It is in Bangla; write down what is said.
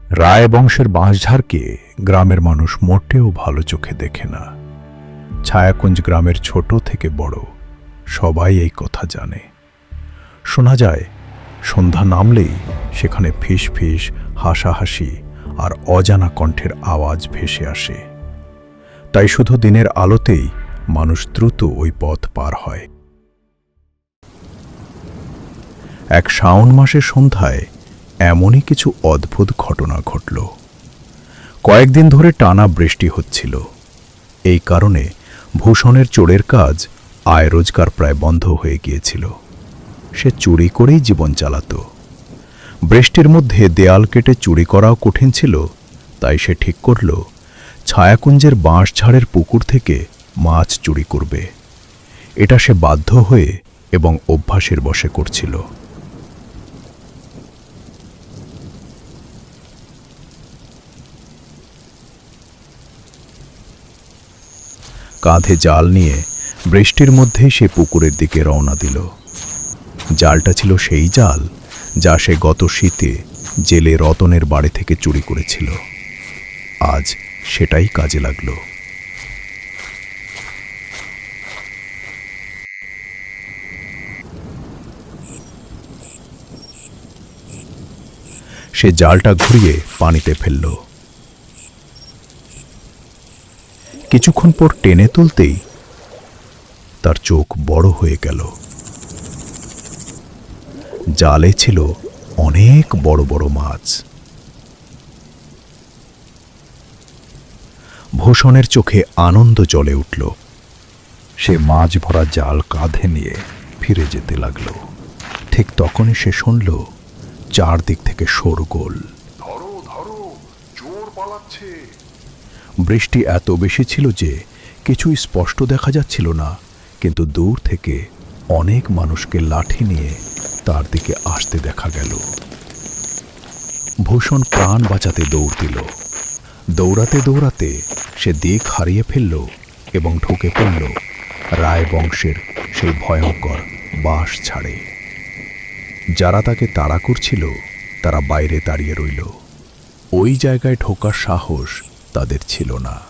রায় বংশের বাঁশঝাড়কে গ্রামের মানুষ মোটেও ভালো চোখে দেখে না। ছায়াকুঞ্জ গ্রামের ছোট থেকে বড় সবাই এই কথা জানে। শোনা যায় সন্ধ্যা নামলেই সেখানে ফিস ফিস হাসাহাসি আর অজানা কণ্ঠের আওয়াজ ভেসে আসে। তাই শুধু দিনের আলোতেই মানুষ দ্রুত ওই পথ পার হয়। এক শ্রাবণ মাসের সন্ধ্যায় এমনই কিছু অদ্ভুত ঘটনা ঘটল। কয়েকদিন ধরে টানা বৃষ্টি হচ্ছিল। এই কারণে ভূষণের চোরের কাজ আয় রোজগার প্রায় বন্ধ হয়ে গিয়েছিল। সে চুরি করেই জীবন চালাত। বৃষ্টির মধ্যে দেয়াল কেটে চুরি করাও কঠিন ছিল, তাই সে ঠিক করল ছায়াকুঞ্জের বাঁশঝাড়ের পুকুর থেকে মাছ চুরি করবে। এটা সে বাধ্য হয়ে এবং অভ্যাসের বশে করছিল। কাঁধে জাল নিয়ে বৃষ্টির মধ্যেই সে পুকুরের দিকে রওনা দিল। জালটা ছিল সেই জাল যা সে গত শীতে জেলে রতনের বাড়ি থেকে চুরি করেছিল। আজ সেটাই কাজে লাগলো। সে জালটা ঘুরিয়ে পানিতে ফেলল। কিছুক্ষণ পর টেনে তুলতেই তার চোখ বড় হয়ে গেল। জালে ছিল অনেক বড় বড় মাছ। ভূষণের চোখে আনন্দ জ্বলে উঠল। সে মাছ ভরা জাল কাঁধে নিয়ে ফিরে যেতে লাগল। ঠিক তখনই সে শুনল চারদিক থেকে শোরগোল। ধরো ধরো, চোর পালাচ্ছে। বৃষ্টি এত বেশি ছিল যে কিছুই স্পষ্ট দেখা যাচ্ছিল না, কিন্তু দূর থেকে অনেক মানুষকে লাঠি নিয়ে তার দিকে আসতে দেখা গেল। ভূষণ প্রাণ বাঁচাতে দৌড় দিল। দৌড়াতে দৌড়াতে সে দিক হারিয়ে ফেলল এবং ঢুকে পড়ল রায় বংশের সেই ভয়ঙ্কর বাঁশ ঝাড়ে। যারা তাকে তাড়া করছিল তারা বাইরে দাঁড়িয়ে রইল। ওই জায়গায় ঢোকার সাহস তাদের ছিল না।